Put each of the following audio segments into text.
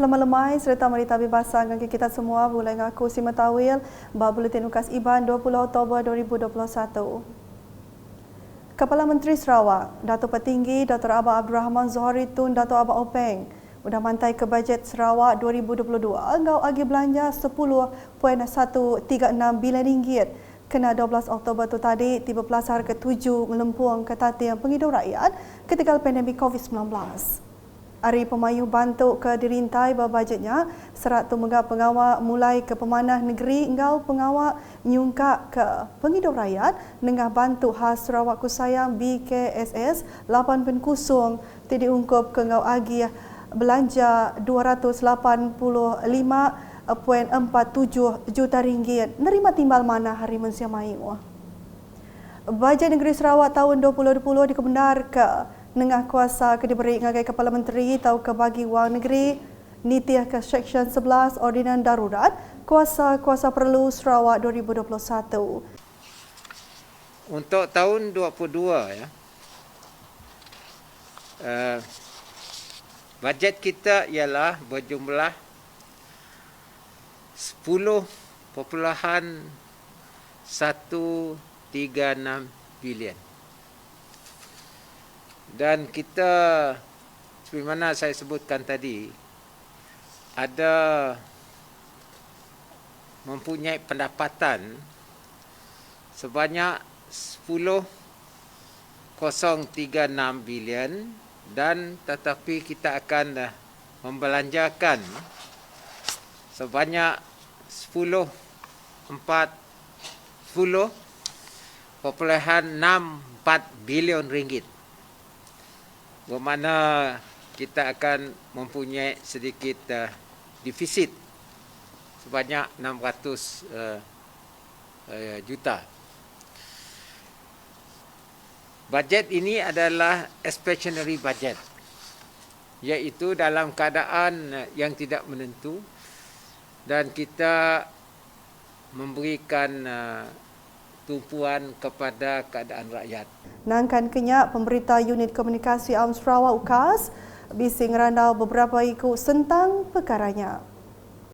Selamat lemai serta merita bebasan dengan kita semua boleh ngaku Sima Tawil bah Buletin Ukas Iban 20 Oktober 2021. Kepala Menteri Sarawak, Datuk Petinggi Dr. Abang Abdul Rahman Zohari Tun Datuk Abang Openg sudah mantai ke bajet Sarawak 2022 ngau agi belanja 10.136 bilion ringgit. Kena 12 Oktober tu tadi tiba pelasar ke-7 melempung ke tatian penghidup rakyat ketika pandemik COVID-19. Ari Pemayu bantu ke dirintai bajetnya serat tu menggap pengawal mulai ke pemanah negeri engau pengawal nyungkak ke penghidup rakyat nengah bantu khas Sarawak Kusayang BKSS 8.0 tidak diungkup ke ngau agi belanja 285.47 juta ringgit nerima timbal mana hari Malaysia Mayu. Bajet Negeri Sarawak tahun 2020 dikebenar ke nengah kuasa ke diberi ngagai Kepala Menteri tau ke bagi wang negeri nitiah ke Seksyen 11 Ordinan Darurat Kuasa Perlu Sarawak 2021. Untuk tahun 22 ya. Bajet kita ialah berjumlah 10.136 bilion. Dan kita, seperti mana saya sebutkan tadi, ada mempunyai pendapatan sebanyak 10.036 bilion dan tetapi kita akan membelanjakan sebanyak 10.64 bilion ringgit. Bermakna kita akan mempunyai sedikit defisit sebanyak 600 juta. Bajet ini adalah expansionary budget, iaitu dalam keadaan yang tidak menentu dan kita memberikan tumpuan kepada keadaan rakyat. Nangkan kenyak pemberita Unit Komunikasi Awam Sarawak UKAS bising randau beberapa ikut sentang perkaranya.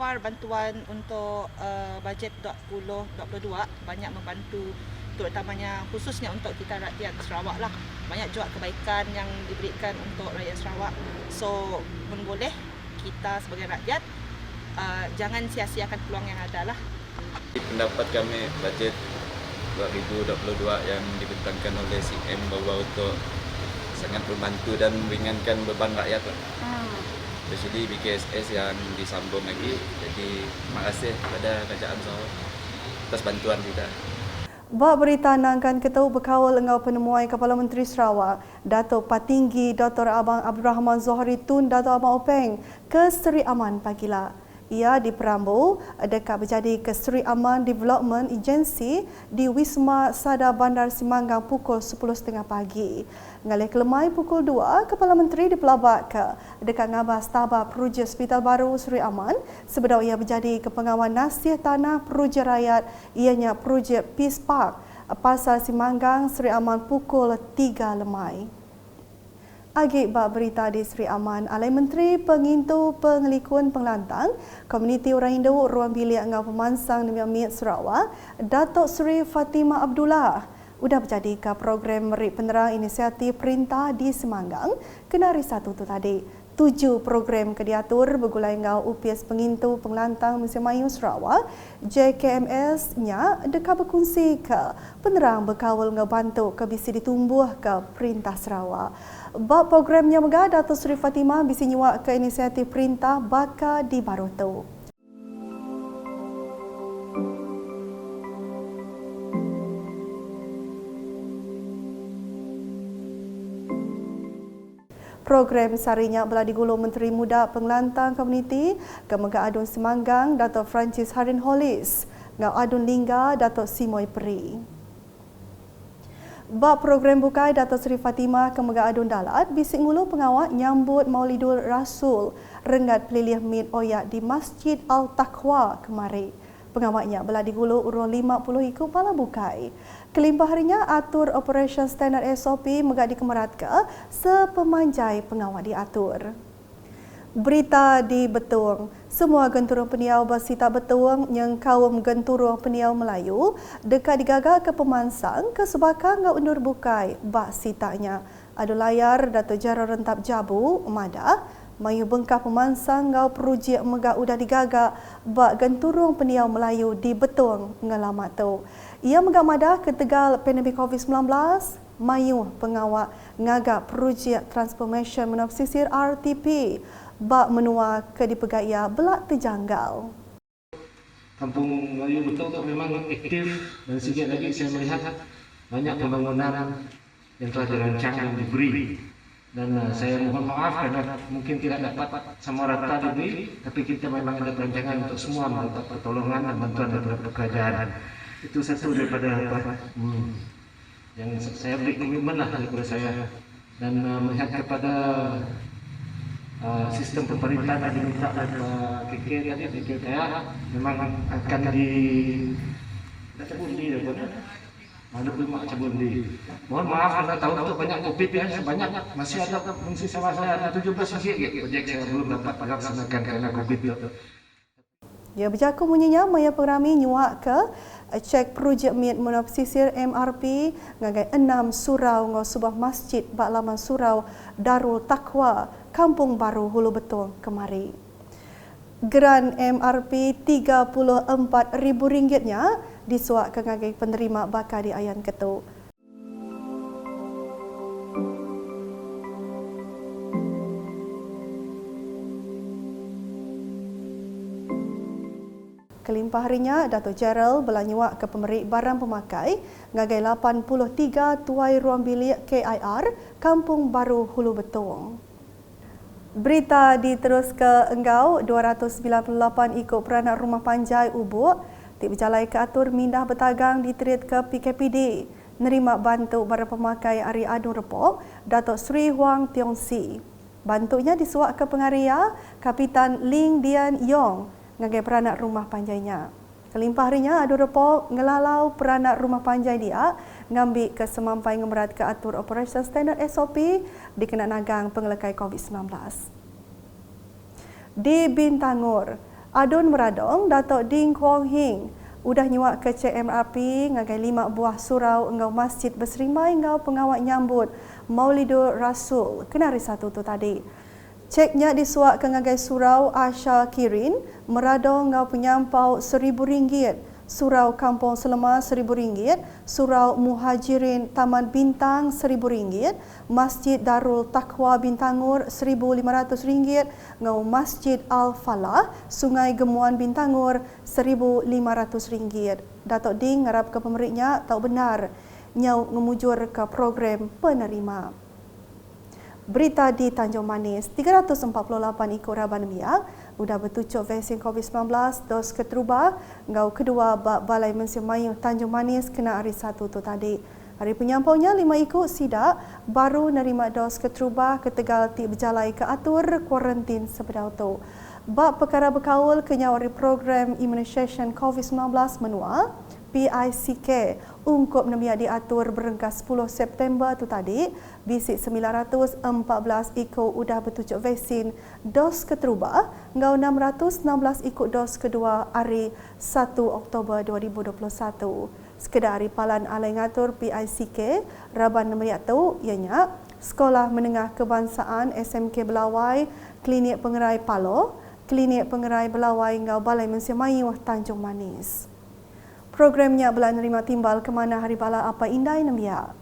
Bantuan untuk bajet 2022 banyak membantu terutamanya khususnya untuk kita rakyat Sarawak lah. Banyak juga kebaikan yang diberikan untuk rakyat Sarawak. So, pun boleh kita sebagai rakyat jangan sia-siakan peluang yang ada lah. Pendapat kami bajet 2022 yang dibentangkan oleh CM bahawa untuk sangat membantu dan meringankan beban rakyat. Jadi BKSS yang disambung lagi. Jadi terima kasih kepada Kerajaan Sarawak atas bantuan kita. Bak berita nangkan Ketua Berkawal Engau Penemuai Kepala Menteri Sarawak, Datuk Petinggi Dr. Abang Abdul Rahman Zohari Tun Datuk Abang Openg ke Seri Aman pagila. Ia diperambu dekat berjadi ke Seri Aman Development Agency di Wisma Sada Bandar Semanggang pukul 10.30 pagi. Ngalih kelemai pukul 2, Kepala Menteri dipelabak ke dekat ngabas tabah peruja Hospital Baru Seri Aman sebelum ia berjadi ke pengawal nasih tanah peruja rakyat ianya projek Peace Park Pasar Semanggang Seri Aman pukul 3 lemai. Agi bak berita di Seri Aman, Alai Menteri Pengintu Pengelikun Pengelantang, Komuniti Orang Hindu Ruang Bilik Engau Pemansang Nemiak Miat Sarawak, Datuk Seri Fatimah Abdullah, sudah berjadi ke program Merik Penerang Inisiatif Perintah di Semanggang, kena hari satu tu tadi. 7 program ke diatur bergulai ngau UPS Pengintu Pengelantang Malaysia Mayu Sarawak, JKMS-nya dekat berkongsi ke penerang berkawal ngau bantu ke bisi ditumbuh ke Perintah Sarawak. Bab programnya megah Datuk Seri Fatimah bisi nyuak ke inisiatif Perintah Baka di Baroto. Program sarinya belah digulung Menteri Muda Pengelantang Komuniti Kemega Adun Semanggang Datuk Francis Harin Hollis, Ngau Adun Lingga Datuk Simoy Peri. Bab program bukai Datuk Seri Fatimah Kemega Adun Dalat bisik ngulu pengawal nyambut Maulidul Rasul rengat pelilih Mid Oyak di Masjid Al-Taqwa kemari. Pengawalnya belah digulu urun 50 ikut pala bukai. Kelimpah harinya atur Operation Standard SOP megak dikemerat ke sepemanjai pengawal diatur. Berita di Betung. Semua genturung peniau bersita Betung yang kaum genturung peniau Melayu dekat digagak ke pemansang ke sebakang ngau undur bukai bak sitanya. Adu layar Dato' Jeral Rentap Jabu, Madah, mayu bengkah pemansang ngau perujik megak udah digagak bak genturung peniau Melayu di Betung ngalamat tu. Ia megak madah ke Tegal pandemik COVID-19, mayu pengawak ngagak projek transformation menafsisir RTP bak menua ke dipegaya belak terjanggal. Kampung Melayu Betung tu memang aktif dan sikit lagi saya melihat banyak pembangunan yang telah dirancang dan diberi. Dan saya mohon maaf kerana mungkin tidak dapat sama rata diberi, tapi kita memang ada perancangan untuk semua mendapat pertolongan dan bantuan daripada kerajaan. Itu satu daripada yang saya beri komitmen lah daripada saya, dan melihat kepada sistem pemerintahan yang diminta oleh KK tadi di KKA memang akan cabut di ada pun cabut di. Mohon maaf karena tahun itu banyak COVID ya, sebanyak masih ada fungsi sama saya ada 17 lagi projek saya belum dapat laksanakan kerana COVID itu. Ya, berjaku bunyinya Maya Pengrami nyuak ke cek projek mit menafsisir MRP ngagai 6 surau ngau sebuah masjid bak laman surau Darul Taqwa Kampung Baru Hulu Betung kemari. Geran MRP RM34,000-nya disuak ke ngagai penerima bakal di Ayan Ketu. Kelimpah harinya, Dato' Jeral belanyuak ke pemerik barang pemakai ngagai 83 tuai ruang bilik KIR Kampung Baru Hulu Betung. Berita diterus ke Enggau, 298 ikut peranak rumah panjai Ubuk tik berjalai ke atur mindah bertagang diterit ke PKPD nerima bantu barang pemakai Ari Adun Repok Dato' Sri Huang Tiong Si. Bantunya disuak ke pengaria Kapitan Ling Dian Yong ngagai peranak rumah panjainya. Kelimpah harinya Adun Repok ngelalau peranak rumah panjai dia ngambil ke semampai ngemerat ke atur operasi standard SOP dikenak nagang pengelekai COVID-19. Di Bintangor, Adun Meradong Dato' Ding Kuang Hing udah nyuak ke CMRP ngagai 5 buah surau engau masjid berserimai engau pengawak nyambut Maulidur Rasul kenari satu tu tadi. Ceknya disuak ke ngagai surau Asha Kirin, Meradong ngau penyampau RM1,000, surau Kampung Selema RM1,000, surau Muhajirin Taman Bintang RM1,000, Masjid Darul Taqwa Bintangor RM1,500, ngau Masjid Al-Falah, Sungai Gemuan Bintangor RM1,500. Dato' Ding ngarap ke pemeriknya tahu benar nyau ngemujur ke program penerima. Berita di Tanjung Manis, 348 ikut Raban Miak sudah bertucuk vaksin COVID-19 dos keteruba ngau kedua bak Balai Mensia Mayu Tanjung Manis kena hari Sabtu tu tadi. Hari penyampaunya 5 ikut sidak baru nerima dos keteruba ke Tegal ti berjalai ke atur kuarantin sebedau tu. Bak perkara berkaul kenyawari program immunisation COVID-19 menua, PICK ungkup nemiak diatur berengkas 10 September tu tadi, bisik 914 ikut udah bertucuk vaksin dos keteruba, ngau 616 ikut dos kedua hari 1 Oktober 2021. Sekedar hari palan alai ngatur PICK, Raban nemiak tu ianya Sekolah Menengah Kebangsaan SMK Belawai, Klinik Pengerai Palo, Klinik Pengerai Belawai ngau Balai Mensia Mayu Tanjung Manis. Programnya belah nerima timbal ke mana hari bala apa indai nembia.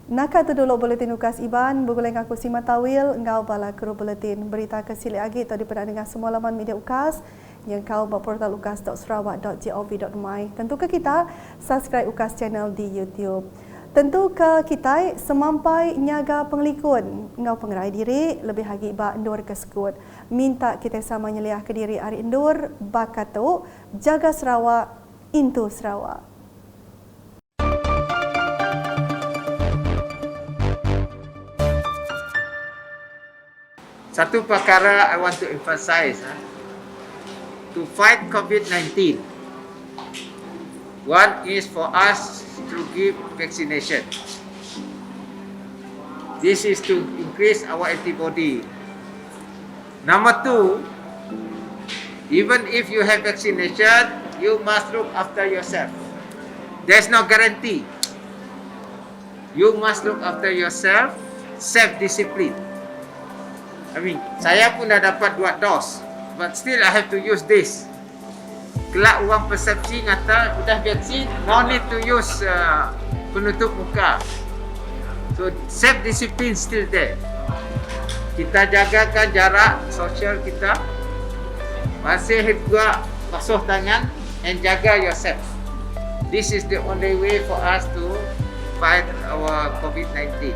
Nakal tu dulu buletin ukas Iban, berguleng aku Sima Tawil, engkau bala kru buletin berita kesili agi atau dipernah dengan semua laman media ukas yang kau buat portal ukas.sarawak.gov.my. Tentu ke kita subscribe ukas channel di YouTube. Tentu ke kita semampai nyaga pengelikun, engkau pengerai diri lebih hagi ba endur ke sekut. Minta kita sama nyeliah ke diri hari endur, bakatu jaga Sarawak, into Sarawak. Satu perkara I want to emphasize, to fight COVID-19. One is for us to give vaccination. This is to increase our antibody. Number two, even if you have vaccination, you must look after yourself. There's no guarantee. You must look after yourself, self-discipline. I mean, saya pun dah dapat 2 dos, but still I have to use this. Kelak orang persepsi kata, sudah vaksin, no need to use penutup muka. So, self-discipline still there. Kita jagakan jarak sosial kita. Masih juga basuh tangan and jaga yourself. This is the only way for us to fight our COVID-19.